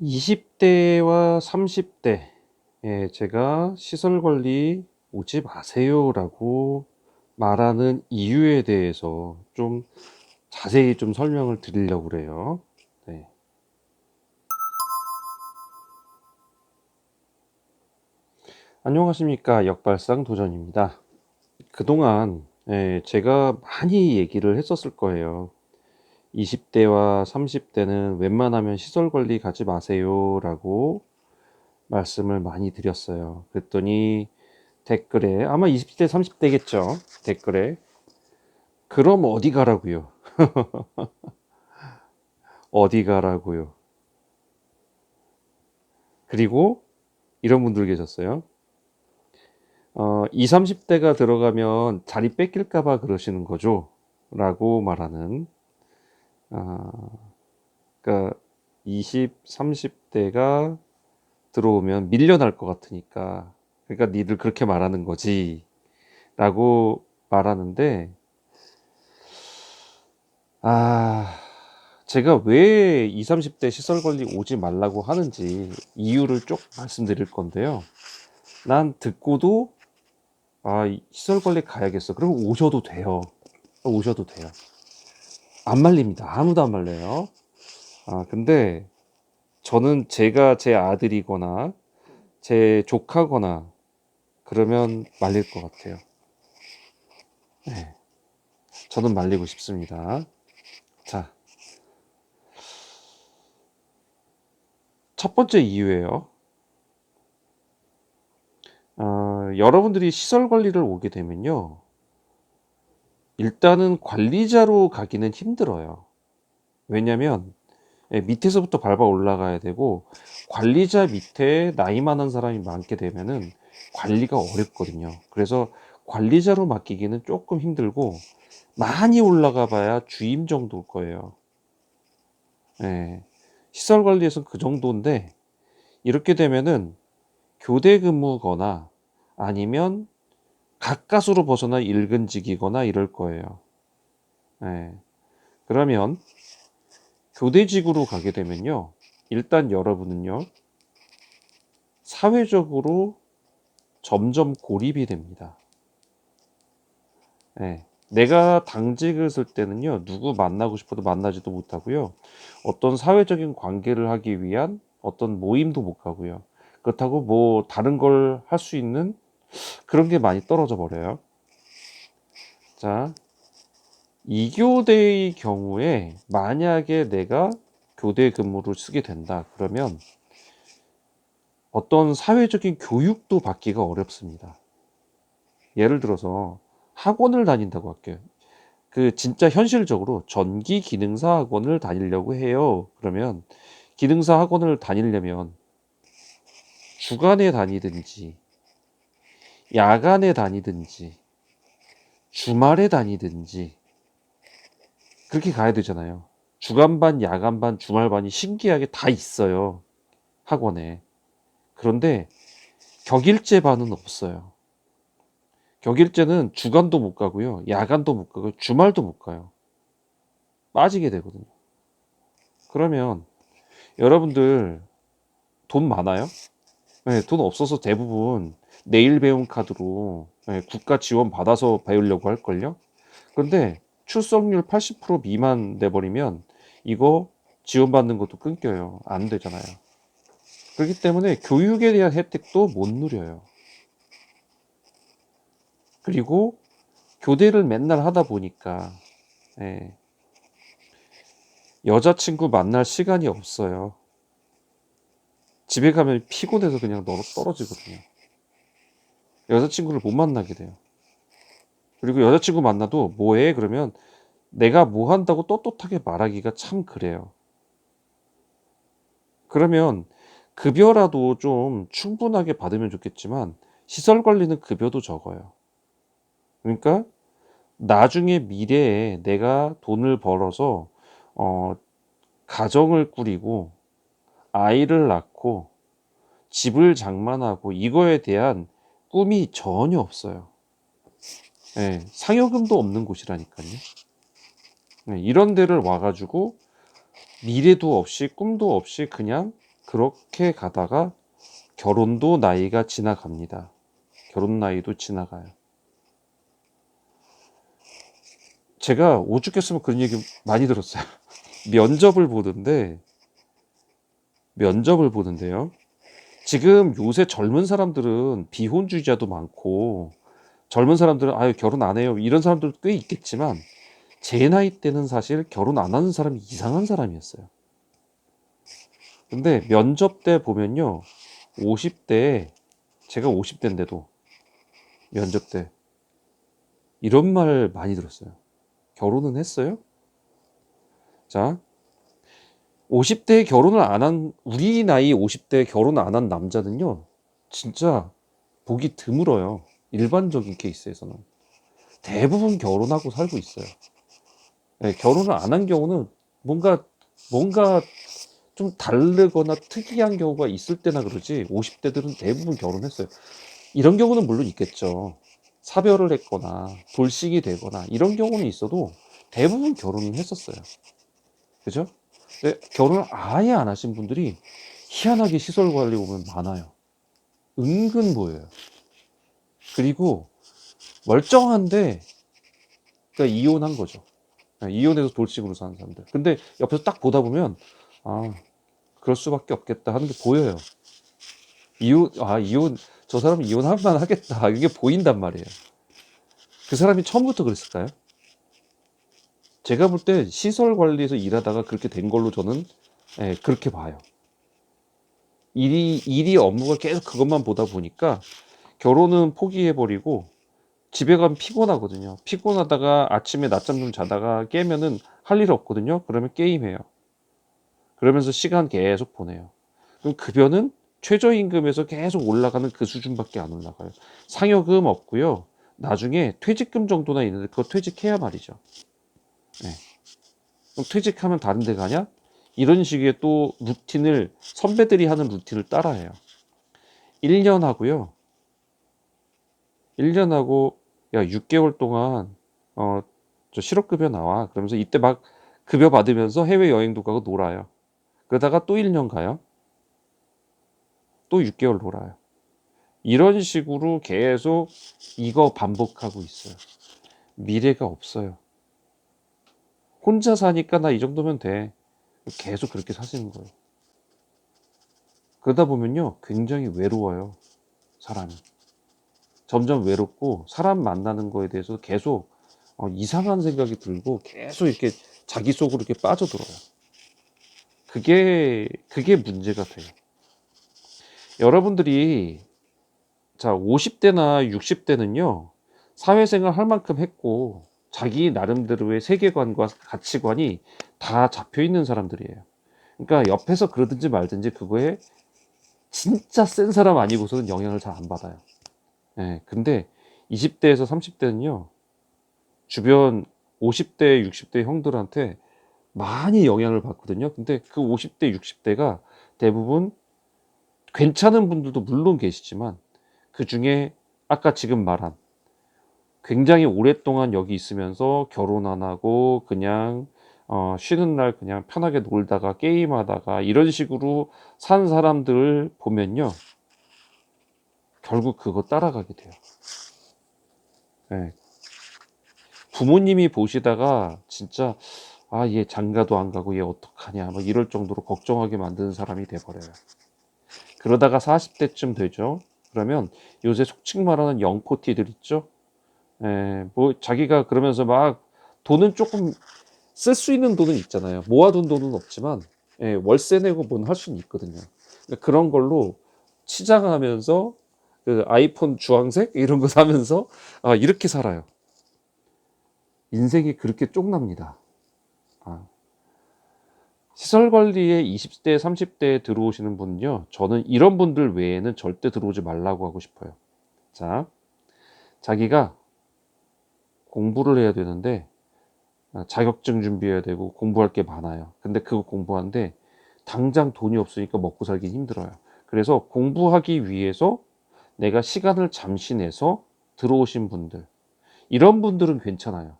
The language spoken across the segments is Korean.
20대와 30대 제가 "시설 관리 오지 마세요."라고 말하는 이유에 대해서 좀 자세히 좀 설명을 드리려고 그래요. 네. 안녕하십니까. 역발상 도전입니다. 그동안 제가 많이 얘기를 했었을 거예요. "20대와 30대는 웬만하면 시설 관리 가지 마세요."라고 말씀을 많이 드렸어요. 그랬더니 댓글에 아마 20대 30대겠죠. 댓글에 "그럼 어디 가라고요? 어디 가라고요?" 그리고 이런 분들 계셨어요. "20-30 대가 들어가면 자리 뺏길까 봐 그러시는 거죠?" 라고 말하는, 아 그러니까 20-30 대가 들어오면 밀려날 것 같으니까, 그러니까 "니들 그렇게 말하는 거지."라고 말하는데, 아 제가 왜 20-30대 시설 관리 오지 말라고 하는지 이유를 쭉 말씀드릴 건데요. 난 듣고도 '아 이 시설 관리 가야겠어.' 그러면 오셔도 돼요. 오셔도 돼요. 안 말립니다. 아무도 안 말려요. 근데 저는 제가 제 아들이거나 제 조카거나 그러면 말릴 것 같아요. 네. 저는 말리고 싶습니다. 자, 첫 번째 이유예요. 여러분들이 시설 관리를 오게 되면요, 일단은 관리자로 가기는 힘들어요. 왜냐면 밑에서부터 밟아 올라가야 되고, 관리자 밑에 나이 많은 사람이 많게 되면은 관리가 어렵거든요. 그래서 관리자로 맡기기는 조금 힘들고, 많이 올라가 봐야 주임 정도일 거예요. 예. 시설 관리에서는 그 정도인데, 이렇게 되면은 교대 근무거나 아니면 가까스로 벗어나 일근직이거나 이럴 거예요. 예. 그러면 교대직으로 가게 되면요, 일단 여러분은요, 사회적으로 점점 고립이 됩니다. 예. 내가 당직을 쓸 때는요, 누구 만나고 싶어도 만나지도 못하고요, 어떤 사회적인 관계를 하기 위한 어떤 모임도 못 가고요. 그렇다고 뭐 다른 걸 할 수 있는 그런 게 많이 떨어져 버려요. 자, 2교대의 경우에 만약에 내가 교대 근무를 쓰게 된다 그러면 어떤 사회적인 교육도 받기가 어렵습니다. 예를 들어서 학원을 다닌다고 할게요. 그 진짜 현실적으로 전기 기능사 학원을 다니려고 해요. 그러면 기능사 학원을 다니려면 주간에 다니든지 야간에 다니든지 주말에 다니든지 그렇게 가야 되잖아요. 주간반, 야간반, 주말반이 신기하게 다 있어요, 학원에. 그런데 격일제 반은 없어요. 격일제는 주간도 못 가고요, 야간도 못 가고 주말도 못 가요. 빠지게 되거든요. 그러면 여러분들 돈 많아요? 네, 돈 없어서 대부분 내일 배움 카드로 국가 지원 받아서 배우려고 할걸요? 근데 출석률 80% 미만 돼 버리면 이거 지원받는 것도 끊겨요. 안 되잖아요. 그렇기 때문에 교육에 대한 혜택도 못 누려요. 그리고 교대를 맨날 하다 보니까 예, 여자친구 만날 시간이 없어요. 집에 가면 피곤해서 그냥 떨어지거든요. 여자친구를 못 만나게 돼요. 그리고 여자친구 만나도 "뭐 해?" 그러면 내가 뭐 한다고 떳떳하게 말하기가 참 그래요. 그러면 급여라도 좀 충분하게 받으면 좋겠지만 시설 관리는 급여도 적어요. 그러니까 나중에 미래에 내가 돈을 벌어서 어 가정을 꾸리고 아이를 낳고 집을 장만하고 이거에 대한 꿈이 전혀 없어요. 예. 상여금도 없는 곳이라니깐요. 네, 이런 데를 와 가지고 미래도 없이 꿈도 없이 그냥 그렇게 가다가 결혼도 나이가 지나갑니다. 결혼 나이도 지나가요. 제가 오죽했으면 그런 얘기 많이 들었어요. 면접을 보는데요. 지금 요새 젊은 사람들은 비혼주의자도 많고, 젊은 사람들은 아유 결혼 안 해요 이런 사람들도 꽤 있겠지만, 제 나이 때는 사실 결혼 안 하는 사람이 이상한 사람이었어요. 근데 면접 때 보면요, 50대에, 제가 50대인데도 면접 때 이런 말 많이 들었어요. 결혼은 했어요? 자, 50대에 결혼을 안 한, 우리 나이 50대에 결혼 안 한 남자는요, 진짜 보기 드물어요. 일반적인 케이스에서는. 대부분 결혼하고 살고 있어요. 네, 결혼을 안 한 경우는 뭔가 좀 다르거나 특이한 경우가 있을 때나 그러지, 50대들은 대부분 결혼했어요. 이런 경우는 물론 있겠죠. 사별을 했거나 돌싱이 되거나 이런 경우는 있어도 대부분 결혼은 했었어요. 그죠? 근데 결혼을 아예 안 하신 분들이 희한하게 시설 관리 오면 많아요. 은근 보여요. 그리고 멀쩡한데, 그러니까 이혼한 거죠. 이혼해서 돌싱으로 사는 사람들. 근데 옆에서 딱 보다 보면 아, 그럴 수밖에 없겠다 하는 게 보여요. 이혼, 저 사람은 이혼할 만 하겠다. 이게 보인단 말이에요. 그 사람이 처음부터 그랬을까요? 제가 볼 때 시설 관리에서 일하다가 그렇게 된 걸로 저는, 그렇게 봐요. 일이 업무가 계속 그것만 보다 보니까 결혼은 포기해버리고 집에 가면 피곤하거든요. 피곤하다가 아침에 낮잠 좀 자다가 깨면은 할 일 없거든요. 그러면 게임해요. 그러면서 시간 계속 보내요. 그럼 급여는 최저임금에서 계속 올라가는 그 수준밖에 안 올라가요. 상여금 없고요. 나중에 퇴직금 정도나 있는데 그거 퇴직해야 말이죠. 네. 그럼 퇴직하면 다른 데 가냐? 이런 식의 또 루틴을, 선배들이 하는 루틴을 따라해요. 1년 하고요. 1년 하고, 야, 6개월 동안 저 실업급여 나와. 그러면서 이때 막 급여 받으면서 해외여행도 가고 놀아요. 그러다가 또 1년 가요. 또 6개월 놀아요. 이런 식으로 계속 이거 반복하고 있어요. 미래가 없어요. 혼자 사니까 나 이 정도면 돼. 계속 그렇게 사시는 거예요. 그러다 보면요, 굉장히 외로워요. 사람이. 점점 외롭고 사람 만나는 거에 대해서 계속 이상한 생각이 들고 계속 이렇게 자기 속으로 이렇게 빠져들어요. 그게 문제가 돼요. 여러분들이, 자, 50대나 60대는요, 사회생활 할 만큼 했고, 자기 나름대로의 세계관과 가치관이 다 잡혀 있는 사람들이에요. 그러니까 옆에서 그러든지 말든지 그거에 진짜 센 사람 아니고서는 영향을 잘 안 받아요. 근데 20대에서 30대는요, 주변 50대, 60대 형들한테 많이 영향을 받거든요. 근데 그 50대, 60대가 대부분 괜찮은 분들도 물론 계시지만, 그 중에 아까 지금 말한 굉장히 오랫동안 여기 있으면서 결혼 안 하고 그냥 쉬는 날 그냥 편하게 놀다가 게임하다가 이런 식으로 산 사람들을 보면요, 결국 그거 따라가게 돼요. 예. 부모님이 보시다가 진짜 얘 장가도 안 가고 얘 어떡하냐 막 이럴 정도로 걱정하게 만드는 사람이 돼버려요. 그러다가 40대쯤 되죠. 그러면 요새 속칭 말하는 영포티들 있죠. 뭐 자기가 그러면서 막 돈은 조금 쓸 수 있는 돈은 있잖아요. 모아둔 돈은 없지만 월세 내고 뭔 할 수는 있거든요. 그러니까 그런 걸로 치장하면서 그 아이폰 주황색 이런 거 사면서 이렇게 살아요. 인생이 그렇게 쪽납니다. 시설 관리에 20대, 30대에 들어오시는 분은요, 저는 이런 분들 외에는 절대 들어오지 말라고 하고 싶어요. 자, 자기가 공부를 해야 되는데 자격증 준비해야 되고 공부할 게 많아요. 근데 그거 공부하는데 당장 돈이 없으니까 먹고 살기 힘들어요. 그래서 공부하기 위해서 내가 시간을 잠시 내서 들어오신 분들, 이런 분들은 괜찮아요.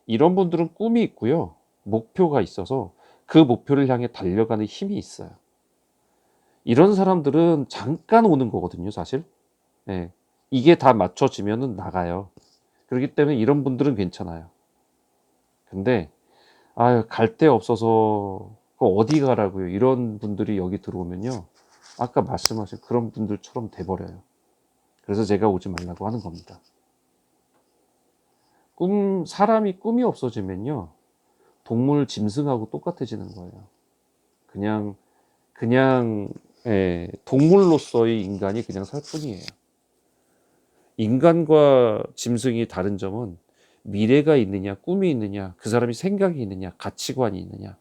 이런 분들은 꿈이 있고요, 목표가 있어서 그 목표를 향해 달려가는 힘이 있어요. 이런 사람들은 잠깐 오는 거거든요, 사실. 예. 이게 다 맞춰지면은 나가요. 그렇기 때문에 이런 분들은 괜찮아요. 근데 아유, 갈 데 없어서 그 어디 가라고요. 이런 분들이 여기 들어오면요. 아까 말씀하신 그런 분들처럼 돼 버려요. 그래서 제가 오지 말라고 하는 겁니다. 사람이 꿈이 없어지면요. 동물, 짐승하고 똑같아지는 거예요. 그냥, 그냥, 예, 동물로서의 인간이 그냥 살 뿐이에요. 인간과 짐승이 다른 점은 미래가 있느냐, 꿈이 있느냐, 그 사람이 생각이 있느냐, 가치관이 있느냐,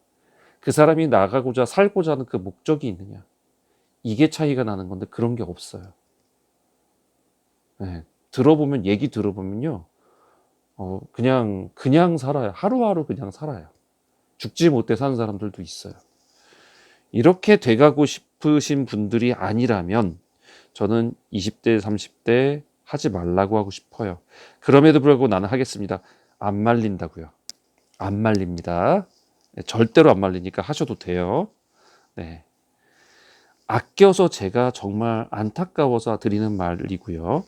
그 사람이 나가고자 살고자 하는 그 목적이 있느냐, 이게 차이가 나는 건데 그런 게 없어요. 예, 얘기 들어보면요, 그냥 살아요. 하루하루 그냥 살아요. 죽지 못해 사는 사람들도 있어요. 이렇게 돼가고 싶으신 분들이 아니라면 저는 20대, 30대 하지 말라고 하고 싶어요. 그럼에도 불구하고 나는 하겠습니다. 안 말린다고요. 안 말립니다. 네, 절대로 안 말리니까 하셔도 돼요. 네. 아껴서 제가 정말 안타까워서 드리는 말이고요.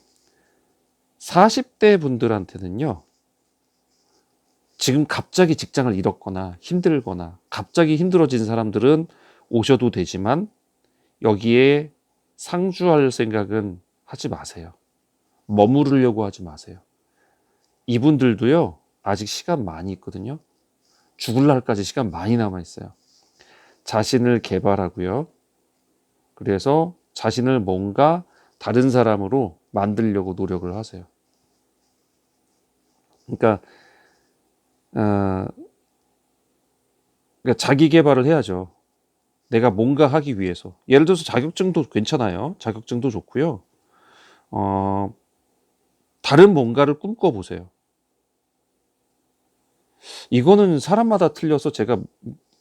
40대 분들한테는요. 지금 갑자기 직장을 잃었거나 힘들거나 갑자기 힘들어진 사람들은 오셔도 되지만 여기에 상주할 생각은 하지 마세요. 머무르려고 하지 마세요. 이분들도요, 아직 시간 많이 있거든요. 죽을 날까지 시간 많이 남아 있어요. 자신을 개발하고요. 그래서 자신을 뭔가 다른 사람으로 만들려고 노력을 하세요. 그러니까, 어, 그러니까 자기 개발을 해야죠. 내가 뭔가 하기 위해서. 예를 들어서 자격증도 괜찮아요. 자격증도 좋고요. 어, 다른 뭔가를 꿈꿔보세요. 이거는 사람마다 틀려서 제가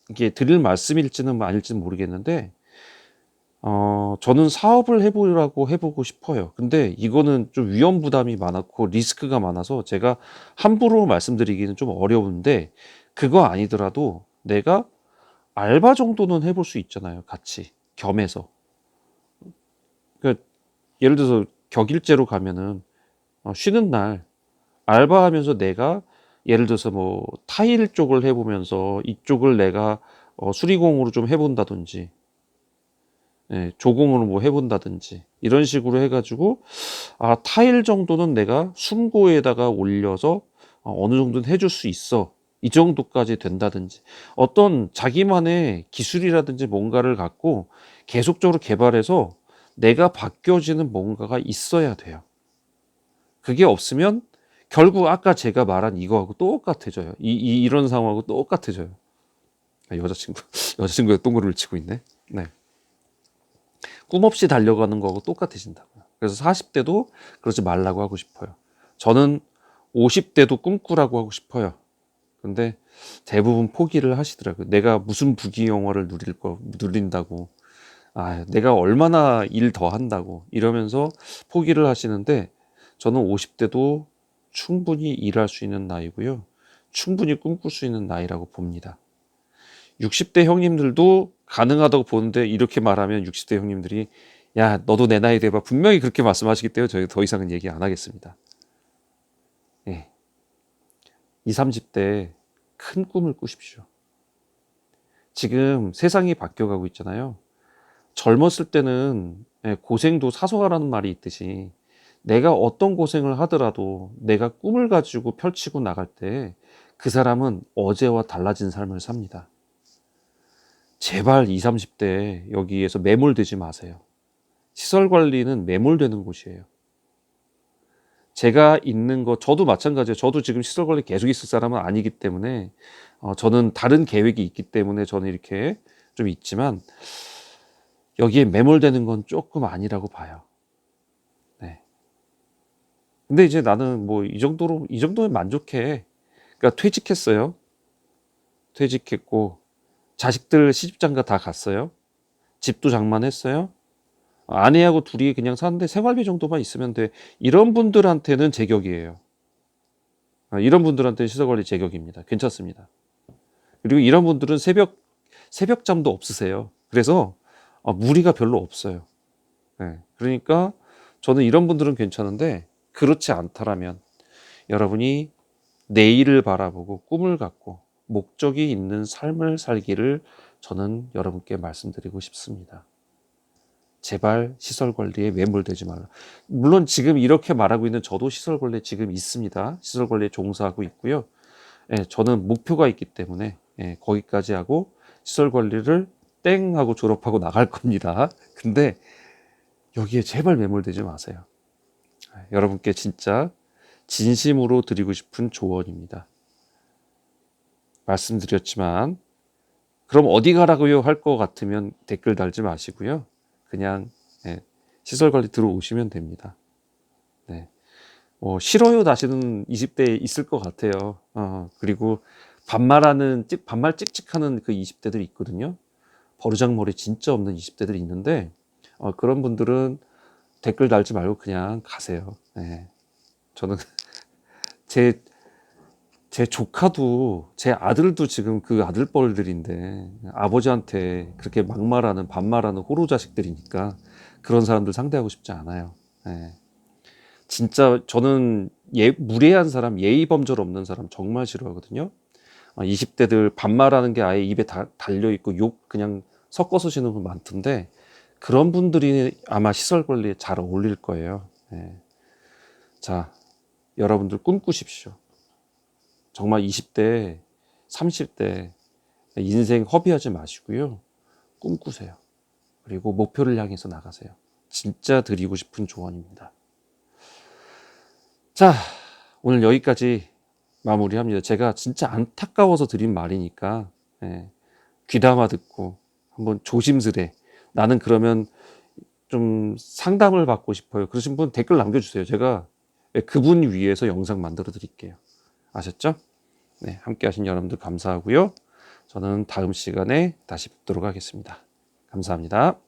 이게 드릴 말씀일지는 아닐지는 모르겠는데, 저는 사업을 해보고 싶어요. 근데 이거는 좀 위험 부담이 많았고 리스크가 많아서 제가 함부로 말씀드리기는 좀 어려운데, 그거 아니더라도 내가 알바 정도는 해볼 수 있잖아요. 같이 겸해서. 그러니까 예를 들어서 격일제로 가면은 쉬는 날 알바하면서 내가 예를 들어서 뭐 타일 쪽을 해보면서 이쪽을 내가 수리공으로 좀 해본다든지, 예, 조공으로 뭐 해본다든지 이런 식으로 해가지고 타일 정도는 내가 숨고에다가 올려서 어느 정도는 해줄 수 있어. 이 정도까지 된다든지 어떤 자기만의 기술이라든지 뭔가를 갖고 계속적으로 개발해서 내가 바뀌어지는 뭔가가 있어야 돼요. 그게 없으면 결국 아까 제가 말한 이거하고 똑같아져요. 이런 상황하고 똑같아져요. 여자친구가 동그라미를 치고 있네. 네. 꿈 없이 달려가는 거하고 똑같아진다고요. 그래서 40대도 그러지 말라고 하고 싶어요. 저는 50대도 꿈꾸라고 하고 싶어요. 근데 대부분 포기를 하시더라고요. 내가 무슨 부귀영화를 누린다고. 내가 얼마나 일 더 한다고. 이러면서 포기를 하시는데 저는 50대도 충분히 일할 수 있는 나이고요. 충분히 꿈꿀 수 있는 나이라고 봅니다. 60대 형님들도 가능하다고 보는데 이렇게 말하면 60대 형님들이 야, 너도 내 나이 돼봐. 분명히 그렇게 말씀하시기 때문에 저희 더 이상은 얘기 안 하겠습니다. 예. 20, 30대 큰 꿈을 꾸십시오. 지금 세상이 바뀌어가고 있잖아요. 젊었을 때는 고생도 사소하라는 말이 있듯이 내가 어떤 고생을 하더라도 내가 꿈을 가지고 펼치고 나갈 때 그 사람은 어제와 달라진 삶을 삽니다. 제발 20, 30대 여기에서 매몰되지 마세요. 시설 관리는 매몰되는 곳이에요. 제가 있는 거 저도 마찬가지예요. 저도 지금 시설 관리 계속 있을 사람은 아니기 때문에 저는 다른 계획이 있기 때문에 저는 이렇게 좀 있지만 여기에 매몰되는 건 조금 아니라고 봐요. 네. 근데 이제 나는 뭐 이 정도면 만족해. 그러니까 퇴직했어요. 퇴직했고 자식들 시집장가 다 갔어요. 집도 장만했어요. 아내하고 둘이 그냥 사는데 생활비 정도만 있으면 돼. 이런 분들한테는 제격이에요. 이런 분들한테는 시설관리 제격입니다. 괜찮습니다. 그리고 이런 분들은 새벽잠도 없으세요. 그래서 무리가 별로 없어요. 네. 그러니까 저는 이런 분들은 괜찮은데 그렇지 않다라면 여러분이 내일을 바라보고 꿈을 갖고 목적이 있는 삶을 살기를 저는 여러분께 말씀드리고 싶습니다. 제발 시설 관리에 매몰되지 말라. 물론 지금 이렇게 말하고 있는 저도 시설 관리에 지금 있습니다. 시설 관리에 종사하고 있고요. 예, 저는 목표가 있기 때문에 거기까지 하고 시설 관리를 땡 하고 졸업하고 나갈 겁니다. 근데 여기에 제발 매몰되지 마세요. 여러분께 진짜 진심으로 드리고 싶은 조언입니다. 말씀드렸지만 그럼 어디 가라고요 할 것 같으면 댓글 달지 마시고요. 그냥 시설 관리 들어오시면 됩니다. 네. 싫어요 다시는 20대에 있을 것 같아요. 그리고 반말 찍찍하는 그 20대들이 있거든요. 버르장머리 진짜 없는 20대들이 있는데 그런 분들은 댓글 달지 말고 그냥 가세요. 네. 저는 제 조카도 제 아들도 지금 그 아들뻘들인데 아버지한테 그렇게 막말하는 반말하는 호로 자식들이니까 그런 사람들 상대하고 싶지 않아요. 네. 진짜 저는 무례한 사람, 예의 범절 없는 사람 정말 싫어하거든요. 20대들 반말하는 게 아예 입에 달려 있고 욕 그냥 섞어 쓰시는 분 많던데 그런 분들이 아마 시설 관리에 잘 어울릴 거예요. 네. 자, 여러분들 꿈꾸십시오. 정말 20대, 30대 인생 허비하지 마시고요. 꿈꾸세요. 그리고 목표를 향해서 나가세요. 진짜 드리고 싶은 조언입니다. 자, 오늘 여기까지 마무리합니다. 제가 진짜 안타까워서 드린 말이니까 귀담아 듣고 한번 조심스레 나는 그러면 좀 상담을 받고 싶어요. 그러신 분 댓글 남겨주세요. 제가 그분 위해서 영상 만들어 드릴게요. 아셨죠? 네, 함께 하신 여러분들 감사하고요. 저는 다음 시간에 다시 뵙도록 하겠습니다. 감사합니다.